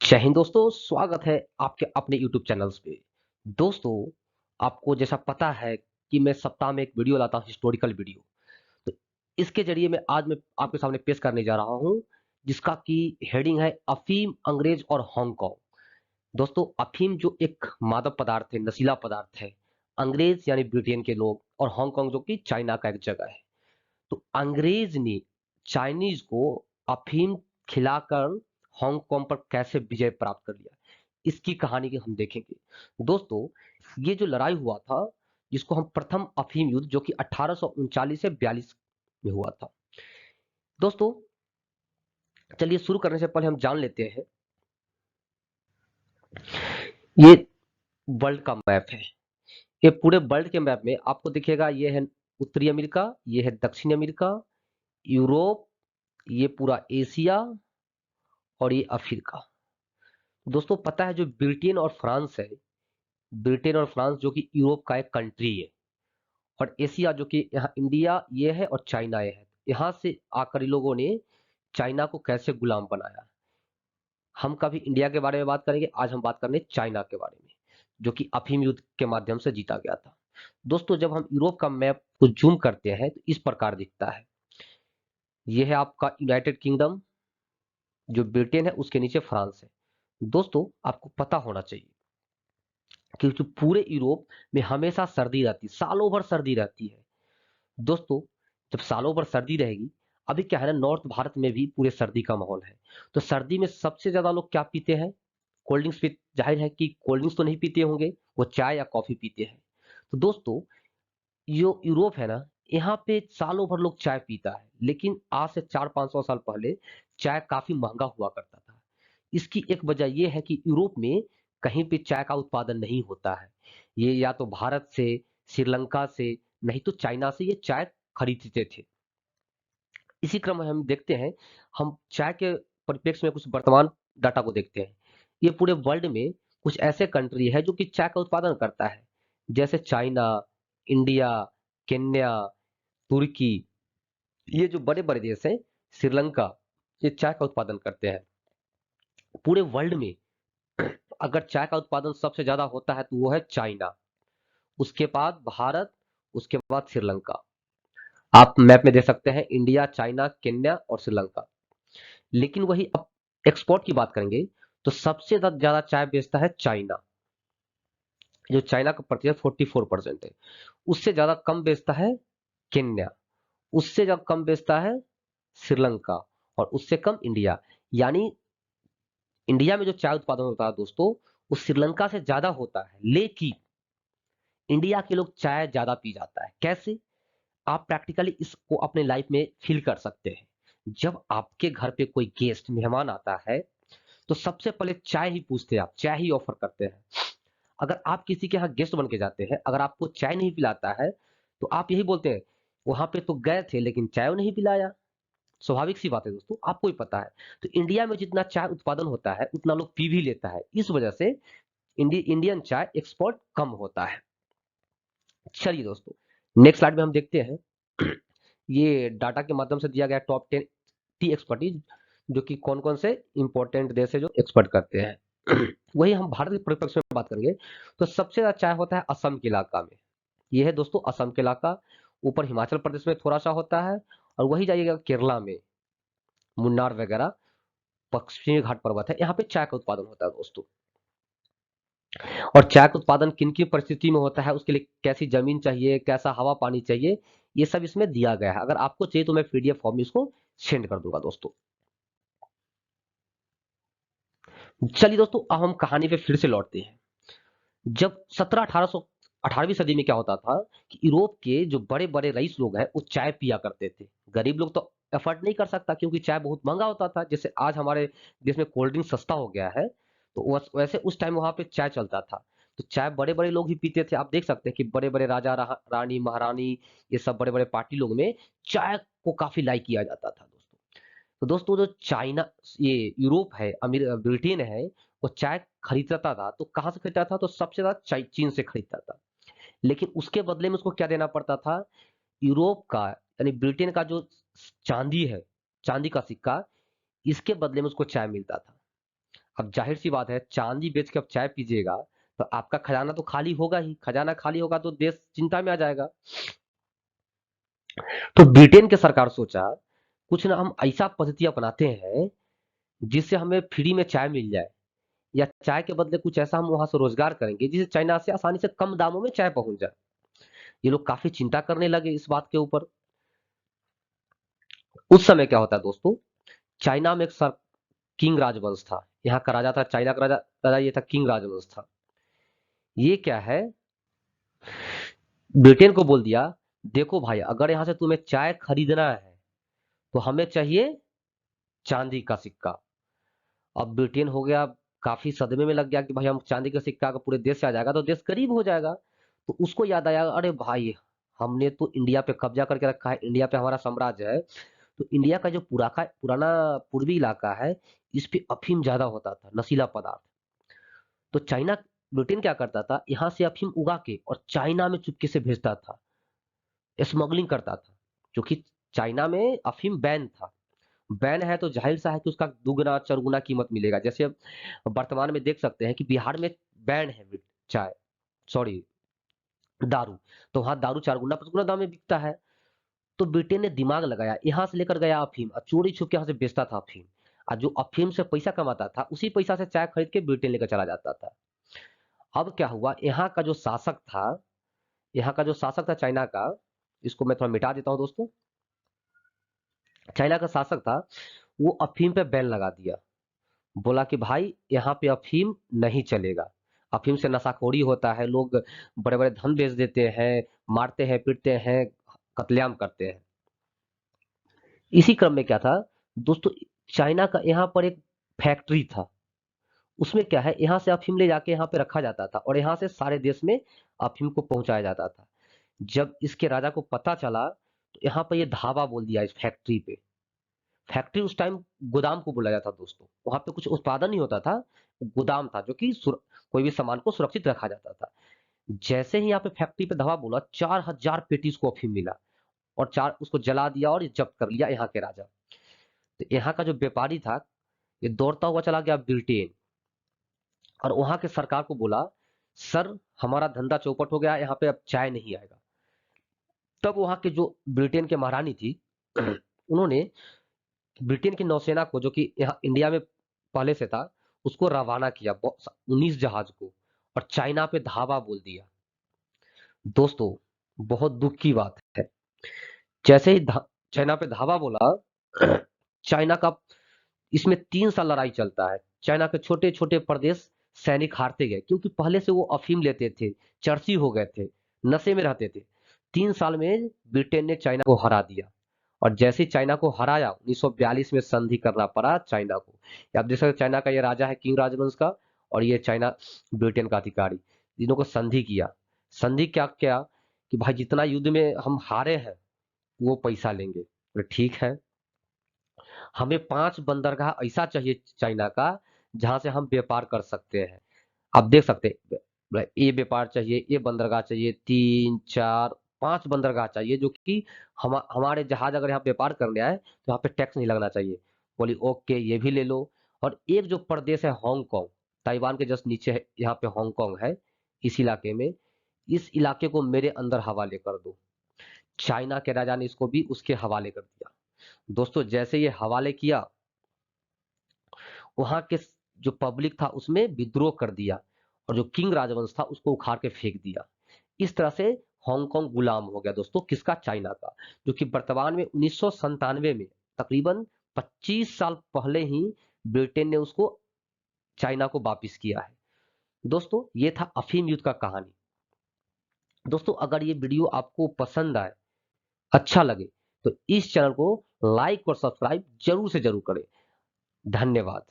जय हिंद दोस्तों, स्वागत है आपके अपने यूट्यूब चैनल्स पे। दोस्तों, आपको जैसा पता है कि मैं सप्ताह में एक वीडियो लाता हूँ, हिस्टोरिकल वीडियो। तो इसके जरिए मैं आपके सामने पेश करने जा रहा हूँ, जिसका कि हेडिंग है अफीम, अंग्रेज और हांगकांग। दोस्तों, अफीम जो एक मादक पदार्थ है, नशीला पदार्थ है, अंग्रेज यानी ब्रिटेन के लोग, और हांगकांग जो कि चाइना का एक जगह है। तो अंग्रेज ने चाइनीज को अफीम खिलाकर हांगकांग पर कैसे विजय प्राप्त कर लिया, इसकी कहानी की हम देखेंगे। दोस्तों, ये जो लड़ाई हुआ था, जिसको हम प्रथम अफीम युद्ध, जो कि 1839 से 42 में हुआ था। दोस्तों, चलिए शुरू करने से पहले हम जान लेते हैं, ये वर्ल्ड का मैप है। ये पूरे वर्ल्ड के मैप में आपको दिखेगा, ये है उत्तरी अमेरिका, ये है दक्षिण अमेरिका, यूरोप, ये पूरा एशिया, और ये अफ्रीका। दोस्तों, पता है जो ब्रिटेन और फ्रांस है, ब्रिटेन और फ्रांस जो कि यूरोप का एक कंट्री है, और एशिया जो कि यहाँ इंडिया ये है और चाइना ये है। यहाँ से आकर इन लोगों ने चाइना को कैसे गुलाम बनाया। हम कभी इंडिया के बारे में बात करेंगे, आज हम बात करेंगे चाइना के बारे में, जो कि अफीम युद्ध के माध्यम से जीता गया था। दोस्तों, जब हम यूरोप का मैप को जूम करते हैं तो इस प्रकार दिखता है। यह है आपका यूनाइटेड किंगडम, जो ब्रिटेन है उसके नीचे फ्रांस है। दोस्तों, आपको पता होना चाहिए कि जो पूरे यूरोप में हमेशा सर्दी रहती है, सालों भर सर्दी रहती है। दोस्तों, जब सालों भर सर्दी रहेगी, अभी क्या है ना, नॉर्थ भारत में भी पूरे सर्दी का माहौल है। तो सर्दी में सबसे ज्यादा लोग क्या पीते हैं? कोल्ड ड्रिंक्स पी, जाहिर है कि कोल्ड ड्रिंक्स तो नहीं पीते होंगे, वो चाय या कॉफी पीते हैं। तो दोस्तों, जो यूरोप है ना, यहाँ पे सालों भर लोग चाय पीता है, लेकिन आज से 400-500 साल पहले चाय काफी महंगा हुआ करता था। इसकी एक वजह यह है कि यूरोप में कहीं पे चाय का उत्पादन नहीं होता है। ये या तो भारत से, श्रीलंका से, नहीं तो चाइना से ये चाय खरीदते थे। इसी क्रम में हम देखते हैं, हम चाय के परिप्रेक्ष्य में कुछ वर्तमान डाटा को देखते हैं। ये पूरे वर्ल्ड में कुछ ऐसे कंट्री है जो कि चाय का उत्पादन करता है, जैसे चाइना, इंडिया, केन्या, तुर्की। ये जो बड़े बड़े देश हैं, श्रीलंका, ये चाय का उत्पादन करते हैं। पूरे वर्ल्ड में अगर चाय का उत्पादन सबसे ज्यादा होता है तो वो है चाइना, उसके बाद भारत, उसके बाद श्रीलंका। आप मैप में देख सकते हैं, इंडिया, चाइना, केन्या और श्रीलंका। लेकिन वही अब एक्सपोर्ट की बात करेंगे तो सबसे ज्यादा चाय बेचता है चाइना। जो चाइना का प्रतिशत 44% है। उससे ज्यादा कम बेचता है केन्या, उससे ज्यादा कम बेचता है श्रीलंका, और उससे कम इंडिया। यानी इंडिया में जो चाय उत्पादन होता है दोस्तों, वो श्रीलंका से ज्यादा होता है, लेकिन इंडिया के लोग चाय ज्यादा पी जाता है। कैसे? आप प्रैक्टिकली इसको अपने लाइफ में फील कर सकते हैं। जब आपके घर पे कोई गेस्ट मेहमान आता है, तो सबसे पहले चाय ही पूछते हैं, आप चाय ही ऑफर करते हैं। अगर आप किसी के यहाँ गेस्ट बन के जाते हैं, अगर आपको चाय नहीं पिलाता है, तो आप यही बोलते हैं, वहां पे तो गए थे लेकिन चाय नहीं पिलाया। स्वाभाविक सी बात है दोस्तों, आपको ही पता है। तो इंडिया में जितना चाय उत्पादन होता है उतना लोग पी भी लेता है, इस वजह से इंडियन चाय एक्सपोर्ट कम होता है। चलिए दोस्तों, नेक्स्ट स्लाइड में हम देखते हैं, ये डाटा के माध्यम से दिया गया टॉप 10 टी एक्सपर्टीज, जो कि कौन कौन से इंपॉर्टेंट देश है जो एक्सपर्ट करते हैं। वही हम भारत के परिप्रेक्ष्य में बात करेंगे तो सबसे ज्यादा चाय होता है असम के इलाका में। ये है दोस्तों असम के इलाका। ऊपर हिमाचल प्रदेश में थोड़ा सा होता है, और वही जाइएगा केरला में, मुन्नार वगैरह, पश्चिमी घाट पर्वत है, यहाँ पे चाय का उत्पादन होता है दोस्तों। और चाय का उत्पादन किन किन परिस्थिति में होता है, उसके लिए कैसी जमीन चाहिए, कैसा हवा पानी चाहिए, ये सब इसमें दिया गया है। अगर आपको चाहिए तो मैं पीडीएफ फॉर्म में इसको सेंड कर दूंगा दोस्तों। चलिए दोस्तों, अब हम कहानी पे फिर से लौटते हैं। जब 18वीं सदी में क्या होता था कि यूरोप के जो बड़े बड़े रईस लोग हैं वो चाय पिया करते थे। गरीब लोग तो एफर्ट नहीं कर सकता, क्योंकि चाय बहुत महंगा होता था। जैसे आज हमारे देश में कोल्ड ड्रिंक सस्ता हो गया है, तो वैसे उस टाइम वहां पे चाय चलता था। तो चाय बड़े बड़े लोग ही पीते थे। आप देख सकते हैं कि बड़े बड़े राजा रानी महारानी, ये सब बड़े बड़े पार्टी लोग में चाय को काफी लाइक किया जाता था दोस्तों। तो दोस्तों, जो चाइना, ये यूरोप है, अमीर ब्रिटेन है, वो चाय खरीदता था तो कहाँ से खरीदता था? तो सबसे ज्यादा चीन से खरीदता था। लेकिन उसके बदले में उसको क्या देना पड़ता था? यूरोप का यानी ब्रिटेन का जो चांदी है, चांदी का सिक्का, इसके बदले में उसको चाय मिलता था। अब जाहिर सी बात है, चांदी बेच के अब चाय पीजिएगा तो आपका खजाना तो खाली होगा ही। खजाना खाली होगा तो देश चिंता में आ जाएगा। तो ब्रिटेन की सरकार सोचा कुछ ना हम ऐसा पद्धति अपनाते हैं जिससे हमें फ्री में चाय मिल जाए, या चाय के बदले कुछ ऐसा हम वहां से रोजगार करेंगे जिससे चाइना से आसानी से कम दामों में चाय पहुंच जाए। ये लोग काफी चिंता करने लगे इस बात के ऊपर। उस समय क्या होता है दोस्तों, चाइना में एक सर किंग राजवंश था। यहाँ का राजा था, चाइना का राजा ये था, किंग राजवंश था। ये क्या है, ब्रिटेन को बोल दिया, देखो भाई अगर यहाँ से तुम्हें चाय खरीदना है तो हमें चाहिए चांदी का सिक्का। अब ब्रिटेन हो गया काफी सदमे में लग गया कि भाई हम चांदी का सिक्का अगर पूरे देश से आ जाएगा तो देश गरीब हो जाएगा। तो उसको याद आया, अरे भाई हमने तो इंडिया पे कब्जा करके रखा है, इंडिया पे हमारा साम्राज्य है, तो इंडिया का जो पुराना पूर्वी इलाका है, इस पे अफीम ज्यादा होता था, नशीला पदार्थ। तो चाइना ब्रिटेन क्या करता था, यहाँ से अफीम उगा के और चाइना में चुपके से भेजता था, स्मगलिंग करता था। क्योंकि चाइना में अफीम बैन था। बैन है तो जाहिर सा है कि उसका दुगना चरगुना कीमत मिलेगा। जैसे अब वर्तमान में देख सकते हैं कि बिहार में बैन है चाय, सॉरी दारू, तो वहां दारू चार गुना पांच गुना दाम में बिकता है। तो ब्रिटेन ने दिमाग लगाया, यहाँ से लेकर गया अफीम और चोरी छुप के यहाँ से बेचता था अफीम, और जो अफीम से पैसा कमाता था उसी पैसा से चाय खरीद के ब्रिटेन लेकर चला जाता था। अब क्या हुआ, यहाँ का जो शासक था चाइना का, इसको मैं थोड़ा मिटा देता हूँ दोस्तों। चाइना का शासक था, वो अफीम पे बैन लगा दिया। बोला कि भाई यहाँ पे अफीम नहीं चलेगा, अफीम से नशाखोरी होता है, लोग बड़े बड़े धन बेच देते हैं, मारते हैं पीटते हैं, कत्लेआम करते हैं। इसी क्रम में क्या था दोस्तों, चाइना का यहाँ पर एक फैक्ट्री था। उसमें क्या है, यहाँ से अफीम ले जाके यहाँ पे रखा जाता था और यहाँ से सारे देश में अफीम को पहुंचाया जाता था। जब इसके राजा को पता चला तो यहाँ पे ये धावा बोल दिया इस फैक्ट्री पे। फैक्ट्री उस टाइम गोदाम को बोला जाता दोस्तों, वहां पे कुछ उत्पादन नहीं होता था, गोदाम था जो कि कोई भी सामान को सुरक्षित रखा जाता था। जैसे ही यहाँ पे फैक्ट्री पे धावा बोला, 4000 पेटी उसको अफीम मिला और चार उसको जला दिया और जब्त कर लिया यहाँ के राजा। तो यहाँ का जो व्यापारी था, ये दौड़ता हुआ चला गया ब्रिटेन और वहां के सरकार को बोला, सर हमारा धंधा चौपट हो गया, यहाँ पे अब चाय नहीं आएगा। तब वहां के जो ब्रिटेन के महारानी थी उन्होंने ब्रिटेन की नौसेना को, जो कि यहाँ इंडिया में पहले से था, उसको रवाना किया 19 जहाज को और चाइना पे धावा बोल दिया। दोस्तों बहुत दुख की बात है, जैसे ही चाइना पे धावा बोला, चाइना का इसमें 3 साल लड़ाई चलता है। चाइना के छोटे छोटे प्रदेश सैनिक हारते गए क्योंकि पहले से वो अफीम लेते थे, चर्सी हो गए थे, नशे में रहते थे। 3 साल में ब्रिटेन ने चाइना को हरा दिया और जैसे ही चाइना को हराया 1942 में संधि करना पड़ा चाइना को। आप देख सकते हैं, चाइना का ये राजा है किंग राजवंश का और ये चाइना ब्रिटेन का अधिकारी, इन्हों को संधि किया। संधि क्या क्या कि भाई जितना युद्ध में हम हारे हैं वो पैसा लेंगे। तो ठीक है, हमें 5 बंदरगाह ऐसा चाहिए चाइना का जहां से हम व्यापार कर सकते हैं। आप देख सकते हैं, ये व्यापार चाहिए, ये बंदरगाह चाहिए, 3 4 5 बंदरगाह चाहिए जो कि हमारे जहाज अगर यहाँ व्यापार करने आए तो यहाँ पे टैक्स नहीं लगना चाहिए। बोली ओके ये भी ले लो। और एक जो प्रदेश है हांगकांग, ताइवान के जस्ट नीचे है, यहाँ पे हांगकांग है, इस इलाके में, इस इलाके को मेरे अंदर हवाले कर दो। चाइना के राजा ने इसको भी उसके हवाले कर दिया। दोस्तों जैसे ये हवाले किया, वहां के जो पब्लिक था उसमें विद्रोह कर दिया और जो किंग राजवंश था उसको उखाड़ के फेंक दिया। इस तरह से हांगकांग गुलाम हो गया दोस्तों, किसका, चाइना का, जो कि वर्तमान में 1997 में, तकरीबन 25 साल पहले ही ब्रिटेन ने उसको, चाइना को वापिस किया है। दोस्तों ये था अफीम युद्ध का कहानी। दोस्तों अगर ये वीडियो आपको पसंद आए, अच्छा लगे, तो इस चैनल को लाइक और सब्सक्राइब जरूर से जरूर करें। धन्यवाद।